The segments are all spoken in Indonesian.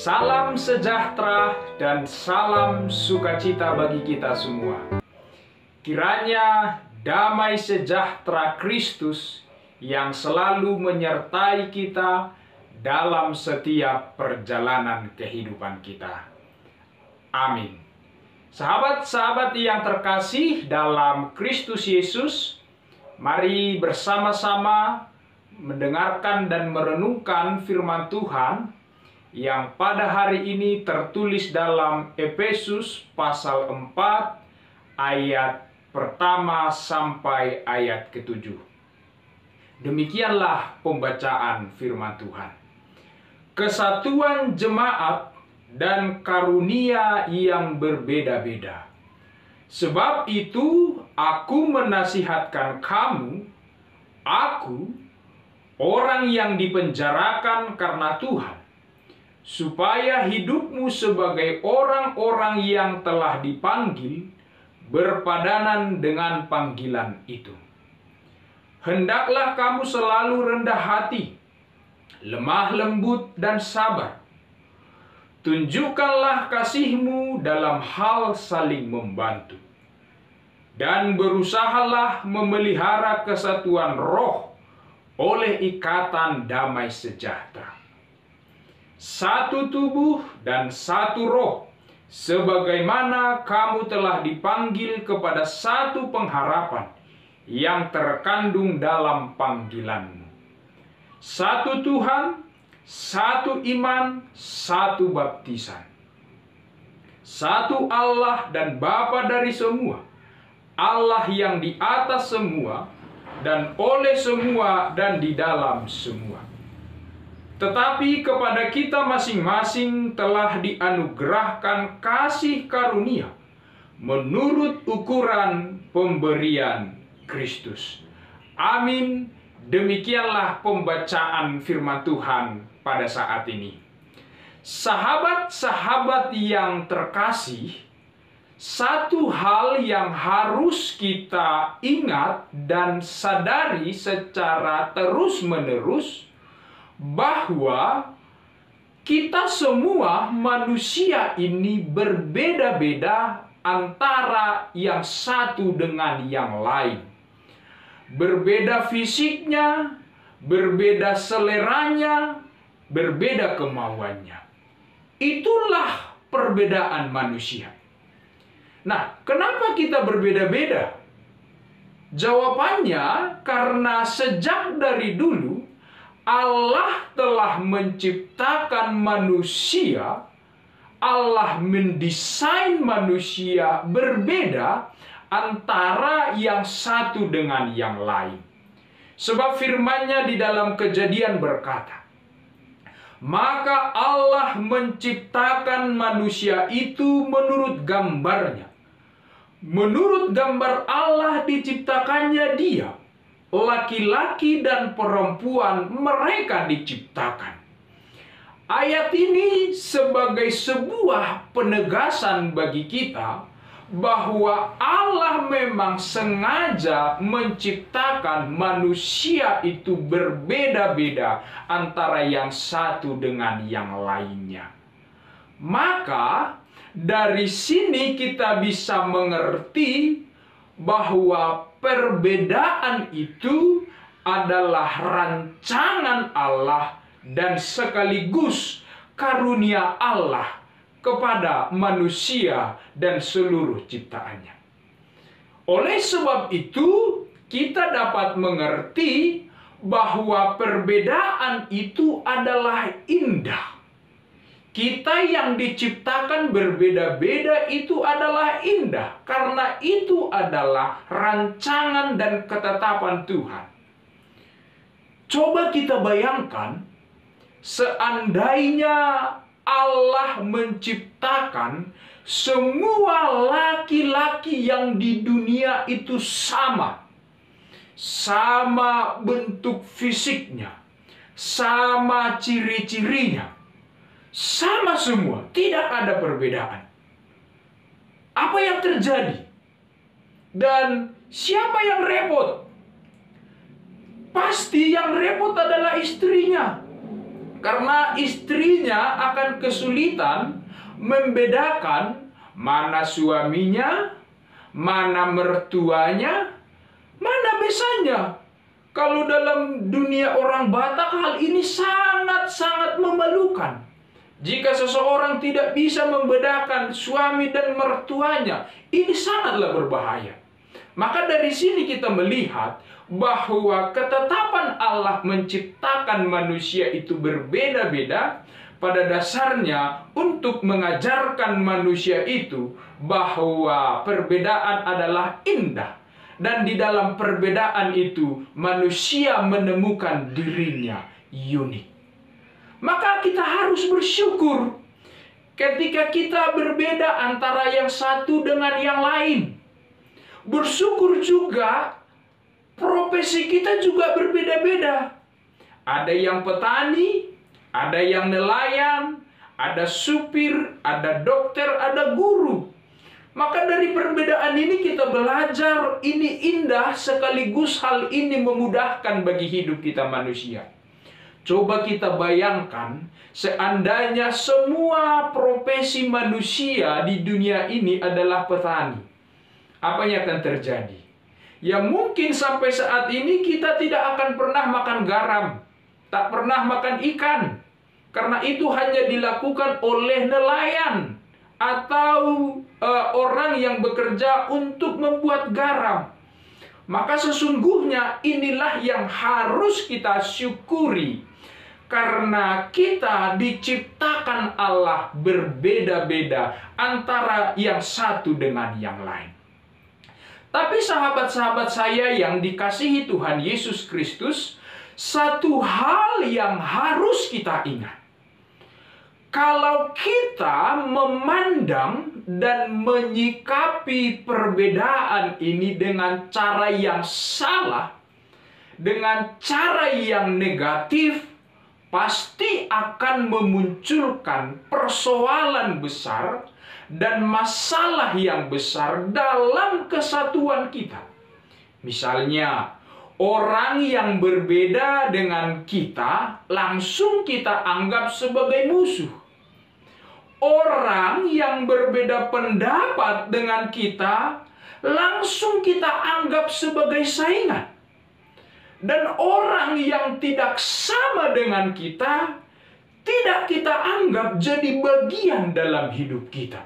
Salam sejahtera dan salam sukacita bagi kita semua. Kiranya damai sejahtera Kristus yang selalu menyertai kita dalam setiap perjalanan kehidupan kita. Amin. Sahabat-sahabat yang terkasih dalam Kristus Yesus, mari bersama-sama mendengarkan dan merenungkan firman Tuhan yang pada hari ini tertulis dalam Efesus pasal 4 ayat pertama sampai ayat ke-7. Demikianlah pembacaan firman Tuhan. Kesatuan jemaat dan karunia yang berbeda-beda. Sebab itu aku menasihatkan kamu, aku, orang yang dipenjarakan karena Tuhan, supaya hidupmu sebagai orang-orang yang telah dipanggil berpadanan dengan panggilan itu. Hendaklah kamu selalu rendah hati, lemah lembut dan sabar. Tunjukkanlah kasihmu dalam hal saling membantu. Dan berusahalah memelihara kesatuan roh oleh ikatan damai sejahtera. Satu tubuh dan satu roh, sebagaimana kamu telah dipanggil kepada satu pengharapan yang terkandung dalam panggilanmu. Satu Tuhan, satu iman, satu baptisan. Satu Allah dan Bapa dari semua, Allah yang di atas semua, dan oleh semua dan di dalam semua. Tetapi kepada kita masing-masing telah dianugerahkan kasih karunia menurut ukuran pemberian Kristus. Amin. Demikianlah pembacaan firman Tuhan pada saat ini. Sahabat-sahabat yang terkasih, satu hal yang harus kita ingat dan sadari secara terus-menerus, bahwa kita semua manusia ini berbeda-beda antara yang satu dengan yang lain. Berbeda fisiknya, berbeda seleranya, berbeda kemauannya. Itulah perbedaan manusia. Nah, kenapa kita berbeda-beda? Jawabannya karena sejak dari dulu Allah telah menciptakan manusia, Allah mendesain manusia berbeda antara yang satu dengan yang lain. Sebab firman-Nya di dalam Kejadian berkata, maka Allah menciptakan manusia itu menurut gambar-Nya. Menurut gambar Allah diciptakannya dia. Laki-laki dan perempuan mereka diciptakan. Ayat ini sebagai sebuah penegasan bagi kita bahwa Allah memang sengaja menciptakan manusia itu berbeda-beda antara yang satu dengan yang lainnya. Maka dari sini kita bisa mengerti bahwa perbedaan itu adalah rancangan Allah dan sekaligus karunia Allah kepada manusia dan seluruh ciptaannya. Oleh sebab itu, kita dapat mengerti bahwa perbedaan itu adalah indah. Kita yang diciptakan berbeda-beda itu adalah indah, karena itu adalah rancangan dan ketetapan Tuhan. Coba kita bayangkan, seandainya Allah menciptakan semua laki-laki yang di dunia itu sama bentuk fisiknya, sama ciri-cirinya, sama semua, tidak ada perbedaan. Apa yang terjadi? Dan siapa yang repot? Pasti yang repot adalah istrinya. Karena istrinya akan kesulitan membedakan mana suaminya, mana mertuanya, mana besannya. Kalau dalam dunia orang Batak, hal ini sangat-sangat memalukan. Jika seseorang tidak bisa membedakan suami dan mertuanya, ini sangatlah berbahaya. Maka dari sini kita melihat bahwa ketetapan Allah menciptakan manusia itu berbeda-beda, pada dasarnya untuk mengajarkan manusia itu bahwa perbedaan adalah indah. Dan di dalam perbedaan itu manusia menemukan dirinya unik. Maka kita harus bersyukur ketika kita berbeda antara yang satu dengan yang lain. Bersyukur juga profesi kita juga berbeda-beda. Ada yang petani, ada yang nelayan, ada supir, ada dokter, ada guru. Maka dari perbedaan ini kita belajar ini indah, sekaligus hal ini memudahkan bagi hidup kita manusia. Coba kita bayangkan, seandainya semua profesi manusia di dunia ini adalah petani. Apa yang akan terjadi? Ya mungkin sampai saat ini kita tidak akan pernah makan garam, tak pernah makan ikan. Karena itu hanya dilakukan oleh nelayan atau orang yang bekerja untuk membuat garam. Maka sesungguhnya inilah yang harus kita syukuri, karena kita diciptakan Allah berbeda-beda antara yang satu dengan yang lain. Tapi sahabat-sahabat saya yang dikasihi Tuhan Yesus Kristus, satu hal yang harus kita ingat. Kalau kita memandang dan menyikapi perbedaan ini dengan cara yang salah, dengan cara yang negatif, pasti akan memunculkan persoalan besar dan masalah yang besar dalam kesatuan kita. Misalnya, orang yang berbeda dengan kita langsung kita anggap sebagai musuh. Orang yang berbeda pendapat dengan kita langsung kita anggap sebagai saingan. Dan orang yang tidak sama dengan kita tidak kita anggap jadi bagian dalam hidup kita.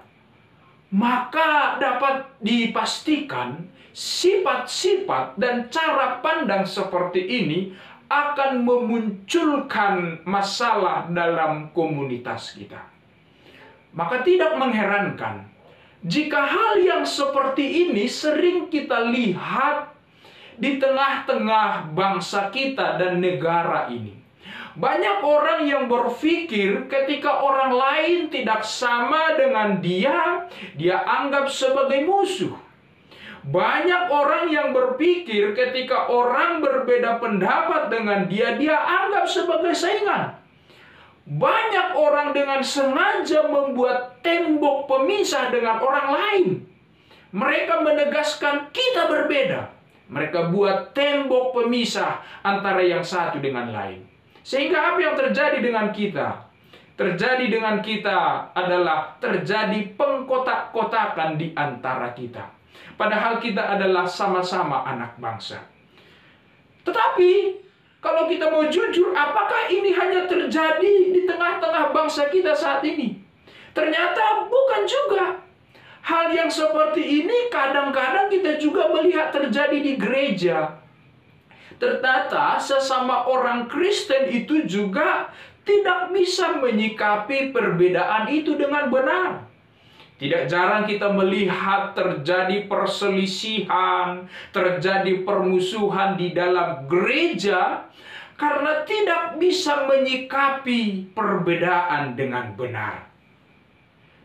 Maka dapat dipastikan sifat-sifat dan cara pandang seperti ini akan memunculkan masalah dalam komunitas kita. Maka tidak mengherankan jika hal yang seperti ini sering kita lihat di tengah-tengah bangsa kita dan negara ini. Banyak orang yang berpikir ketika orang lain tidak sama dengan dia anggap sebagai musuh. Banyak orang yang berpikir ketika orang berbeda pendapat dengan dia anggap sebagai saingan. Banyak orang dengan sengaja membuat tembok pemisah dengan orang lain. Mereka menegaskan kita berbeda. Mereka buat tembok pemisah antara yang satu dengan lain. Sehingga apa yang terjadi dengan kita? Terjadi dengan kita adalah terjadi pengkotak-kotakan di antara kita. Padahal kita adalah sama-sama anak bangsa. Tetapi kalau kita mau jujur, apakah ini hanya terjadi di tengah-tengah bangsa kita saat ini? Ternyata bukan juga. Hal yang seperti ini kadang-kadang kita juga melihat terjadi di gereja. Ternyata sesama orang Kristen itu juga tidak bisa menyikapi perbedaan itu dengan benar. Tidak jarang kita melihat terjadi perselisihan, terjadi permusuhan di dalam gereja karena tidak bisa menyikapi perbedaan dengan benar.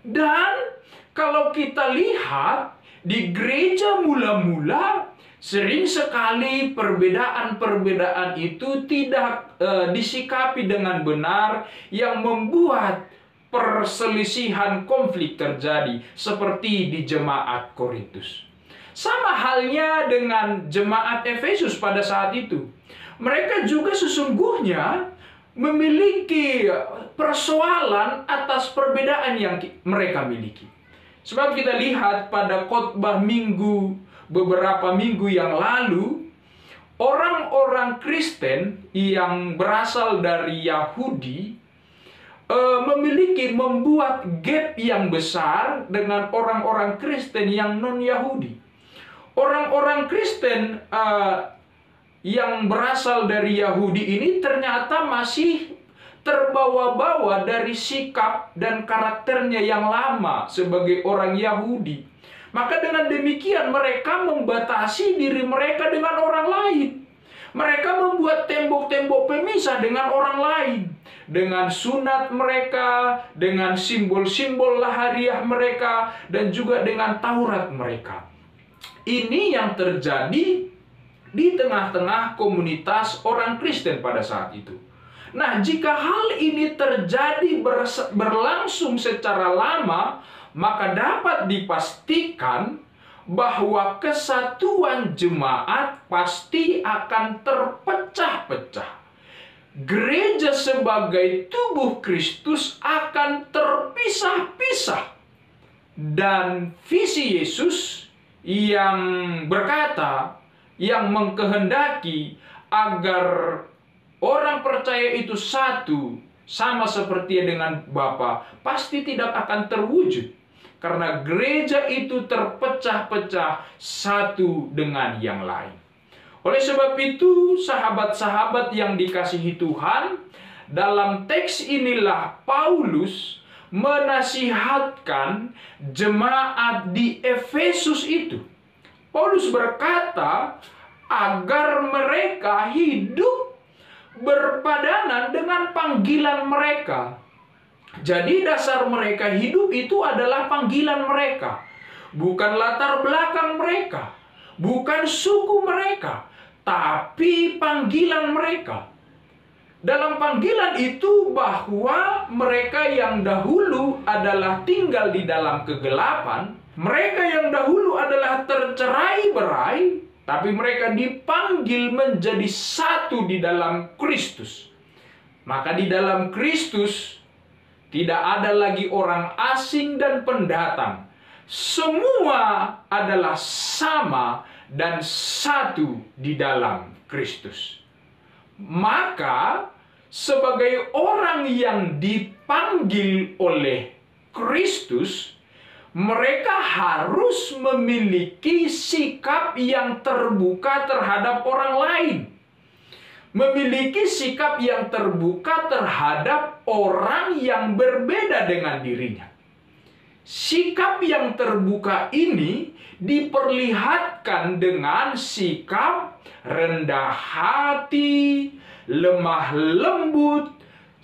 Dan kalau kita lihat di gereja mula-mula, sering sekali perbedaan-perbedaan itu tidak disikapi dengan benar, yang membuat perselisihan konflik terjadi seperti di jemaat Korintus. Sama halnya dengan jemaat Efesus pada saat itu. Mereka juga sesungguhnya memiliki persoalan atas perbedaan yang mereka miliki. Sebab kita lihat pada khotbah minggu beberapa minggu yang lalu, orang-orang Kristen yang berasal dari Yahudi membuat gap yang besar dengan orang-orang Kristen yang non-Yahudi. Orang-orang Kristen yang berasal dari Yahudi ini ternyata masih terbawa-bawa dari sikap dan karakternya yang lama sebagai orang Yahudi. Maka dengan demikian mereka membatasi diri mereka dengan orang lain. Mereka membuat tembok-tembok pemisah dengan orang lain. Dengan sunat mereka, dengan simbol-simbol lahiriah mereka, dan juga dengan Taurat mereka. Ini yang terjadi di tengah-tengah komunitas orang Kristen pada saat itu. Nah, jika hal ini terjadi berlangsung secara lama, maka dapat dipastikan bahwa kesatuan jemaat pasti akan terpecah-pecah. Gereja sebagai tubuh Kristus akan terpisah-pisah. Dan visi Yesus yang berkata, yang mengkehendaki agar orang percaya itu satu, sama seperti dengan Bapa, pasti tidak akan terwujud. Karena gereja itu terpecah-pecah satu dengan yang lain. Oleh sebab itu, sahabat-sahabat yang dikasihi Tuhan, dalam teks inilah Paulus menasihatkan jemaat di Efesus itu. Paulus berkata agar mereka hidup berpadanan dengan panggilan mereka. Jadi dasar mereka hidup itu adalah panggilan mereka. Bukan latar belakang mereka. Bukan suku mereka. Tapi panggilan mereka. Dalam panggilan itu bahwa mereka yang dahulu adalah tinggal di dalam kegelapan. Mereka yang dahulu adalah tercerai-berai. Tapi mereka dipanggil menjadi satu di dalam Kristus. Maka di dalam Kristus tidak ada lagi orang asing dan pendatang. Semua adalah sama dan satu di dalam Kristus. Maka sebagai orang yang dipanggil oleh Kristus, mereka harus memiliki sikap yang terbuka terhadap orang lain. Memiliki sikap yang terbuka terhadap orang yang berbeda dengan dirinya. Sikap yang terbuka ini diperlihatkan dengan sikap rendah hati, lemah lembut,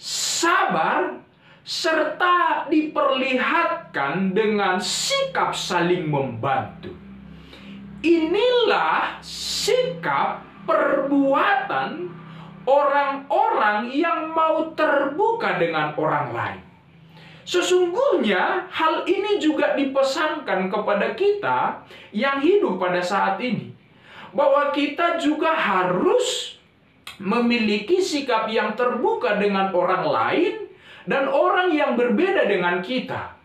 sabar, serta diperlihatkan dengan sikap saling membantu. Inilah sikap perbuatan orang-orang yang mau terbuka dengan orang lain. Sesungguhnya hal ini juga dipesankan kepada kita yang hidup pada saat ini, bahwa kita juga harus memiliki sikap yang terbuka dengan orang lain dan orang yang berbeda dengan kita.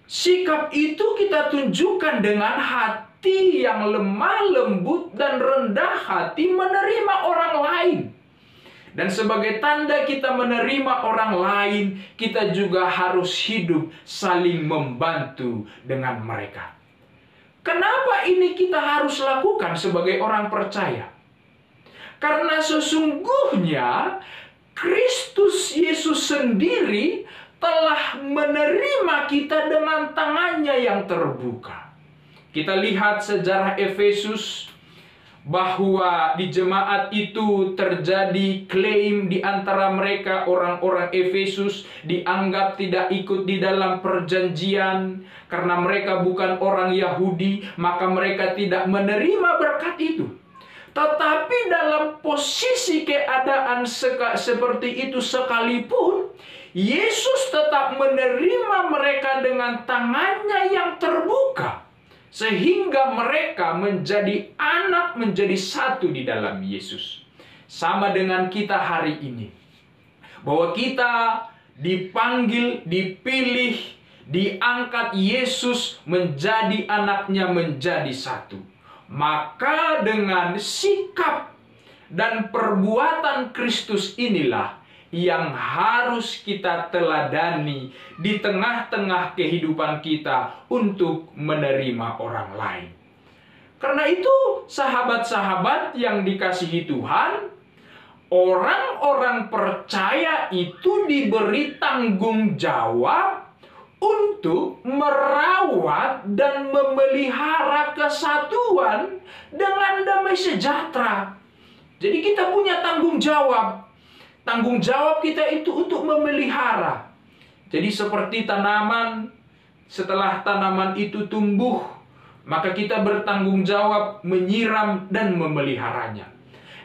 Sikap itu kita tunjukkan dengan hati yang lemah lembut dan rendah hati menerima orang lain. Dan sebagai tanda kita menerima orang lain, kita juga harus hidup saling membantu dengan mereka. Kenapa ini kita harus lakukan sebagai orang percaya? Karena sesungguhnya Kristus Yesus sendiri telah menerima kita dengan tangannya yang terbuka. Kita lihat sejarah Efesus, bahwa di jemaat itu terjadi klaim di antara mereka. Orang-orang Efesus dianggap tidak ikut di dalam perjanjian karena mereka bukan orang Yahudi, maka mereka tidak menerima berkat itu. Tetapi dalam posisi keadaan seperti itu sekalipun, Yesus tetap menerima mereka dengan tangannya yang terbuka, sehingga mereka menjadi anak, menjadi satu di dalam Yesus. Sama dengan kita hari ini. bahwa kita dipanggil, dipilih, diangkat Yesus menjadi anaknya, menjadi satu. Maka dengan sikap dan perbuatan Kristus inilah yang harus kita teladani di tengah-tengah kehidupan kita untuk menerima orang lain. Karena itu, sahabat-sahabat yang dikasihi Tuhan, orang-orang percaya itu diberi tanggung jawab untuk merawat dan memelihara kesatuan dengan damai sejahtera. Jadi kita punya tanggung jawab. Tanggung jawab kita itu untuk memelihara. Jadi seperti tanaman, setelah tanaman itu tumbuh, maka kita bertanggung jawab menyiram dan memeliharanya.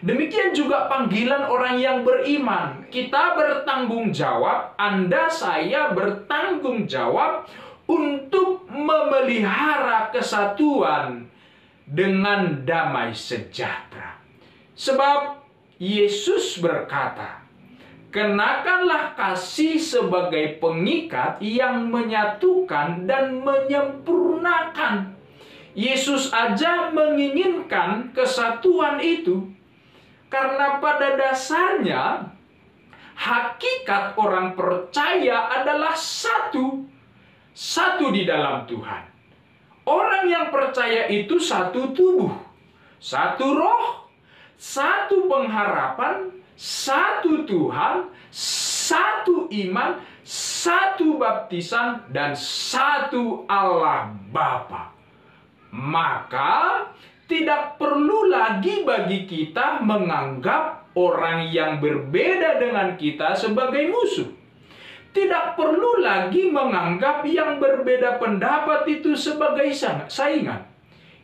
Demikian juga panggilan orang yang beriman. Kita bertanggung jawab, Anda, saya bertanggung jawab untuk memelihara kesatuan dengan damai sejahtera. Sebab Yesus berkata, kenakanlah kasih sebagai pengikat yang menyatukan dan menyempurnakan. Yesus aja menginginkan kesatuan itu. Karena pada dasarnya, hakikat orang percaya adalah satu. Satu di dalam Tuhan. Orang yang percaya itu satu tubuh, satu roh, satu pengharapan, satu Tuhan, satu iman, satu baptisan, dan satu Allah Bapa. Maka tidak perlu lagi bagi kita menganggap orang yang berbeda dengan kita sebagai musuh. Tidak perlu lagi menganggap yang berbeda pendapat itu sebagai saingan.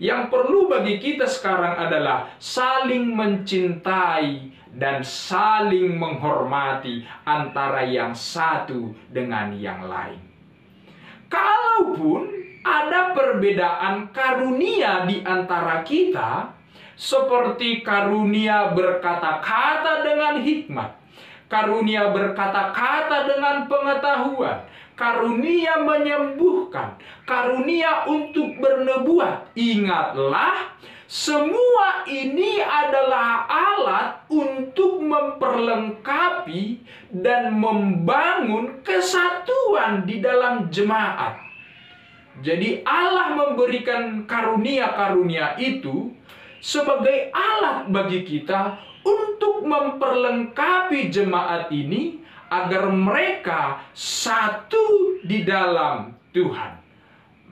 Yang perlu bagi kita sekarang adalah saling mencintai dan saling menghormati antara yang satu dengan yang lain. Kalaupun ada perbedaan karunia di antara kita, seperti karunia berkata-kata dengan hikmat, karunia berkata-kata dengan pengetahuan, karunia menyembuhkan, karunia untuk bernubuat. Ingatlah, semua ini adalah alat untuk memperlengkapi dan membangun kesatuan di dalam jemaat. Jadi Allah memberikan karunia-karunia itu sebagai alat bagi kita untuk memperlengkapi jemaat ini agar mereka satu di dalam Tuhan.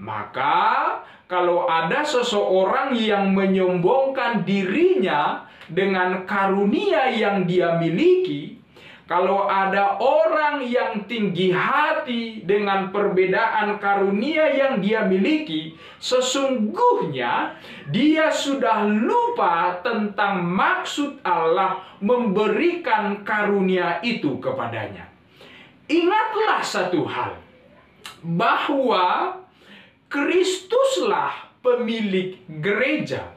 Maka kalau ada seseorang yang menyombongkan dirinya dengan karunia yang dia miliki, kalau ada orang yang tinggi hati dengan perbedaan karunia yang dia miliki, sesungguhnya dia sudah lupa tentang maksud Allah memberikan karunia itu kepadanya. Ingatlah satu hal, bahwa Kristuslah pemilik gereja.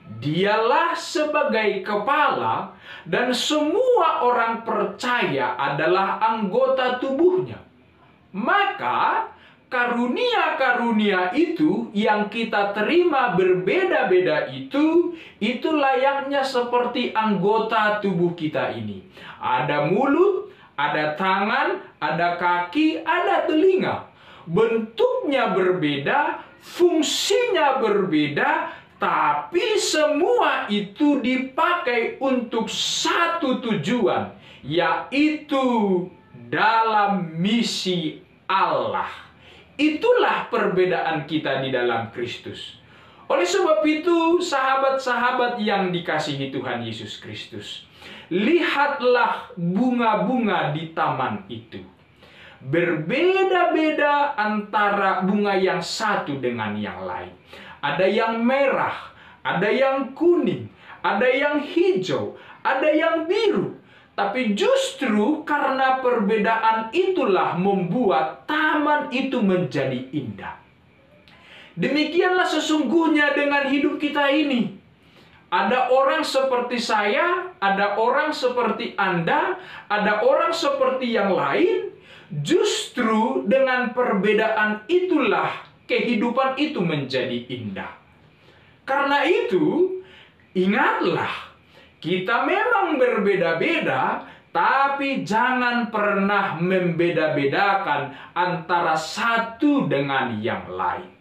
Dialah sebagai kepala dan semua orang percaya adalah anggota tubuhnya. Maka karunia-karunia itu yang kita terima berbeda-beda itu layaknya seperti anggota tubuh kita ini. Ada mulut, ada tangan, ada kaki, ada telinga. Bentuknya berbeda, fungsinya berbeda, tapi semua itu dipakai untuk satu tujuan, yaitu dalam misi Allah. Itulah perbedaan kita di dalam Kristus. Oleh sebab itu, sahabat-sahabat yang dikasihi Tuhan Yesus Kristus, lihatlah bunga-bunga di taman itu. Berbeda-beda antara bunga yang satu dengan yang lain. Ada yang merah, ada yang kuning, ada yang hijau, ada yang biru. Tapi justru karena perbedaan itulah membuat taman itu menjadi indah. Demikianlah sesungguhnya dengan hidup kita ini. Ada orang seperti saya, ada orang seperti Anda, ada orang seperti yang lain. Justru dengan perbedaan itulah kehidupan itu menjadi indah. Karena itu, ingatlah, kita memang berbeda-beda, tapi jangan pernah membeda-bedakan antara satu dengan yang lain.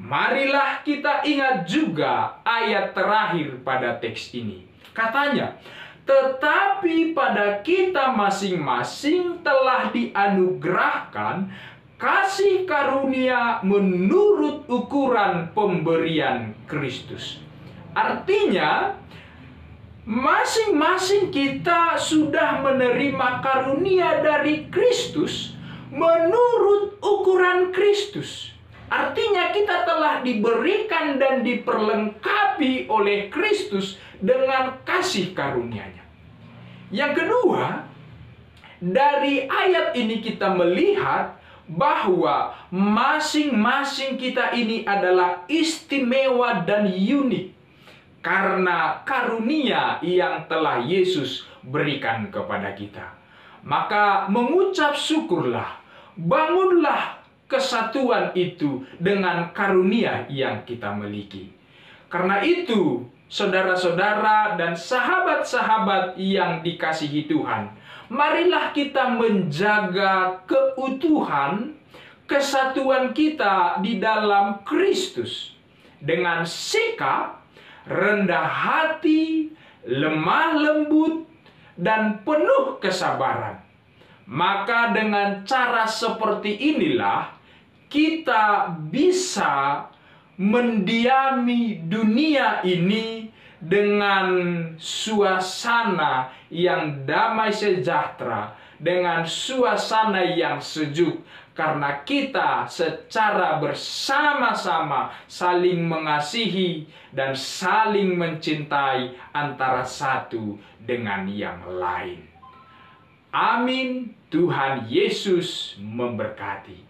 Marilah kita ingat juga ayat terakhir pada teks ini. Katanya, tetapi pada kita masing-masing telah dianugerahkan kasih karunia menurut ukuran pemberian Kristus. Artinya, masing-masing kita sudah menerima karunia dari Kristus menurut ukuran Kristus. Artinya kita telah diberikan dan diperlengkapi oleh Kristus dengan kasih karunia-Nya. Yang kedua, dari ayat ini kita melihat bahwa masing-masing kita ini adalah istimewa dan unik karena karunia yang telah Yesus berikan kepada kita. Maka mengucap syukurlah, bangunlah kesatuan itu dengan karunia yang kita miliki. Karena itu, saudara-saudara dan sahabat-sahabat yang dikasihi Tuhan, marilah kita menjaga keutuhan kesatuan kita di dalam Kristus dengan sikap rendah hati, lemah lembut, dan penuh kesabaran. Maka dengan cara seperti inilah kita bisa mendiami dunia ini dengan suasana yang damai sejahtera, dengan suasana yang sejuk, karena kita secara bersama-sama saling mengasihi dan saling mencintai antara satu dengan yang lain. Amin. Tuhan Yesus memberkati.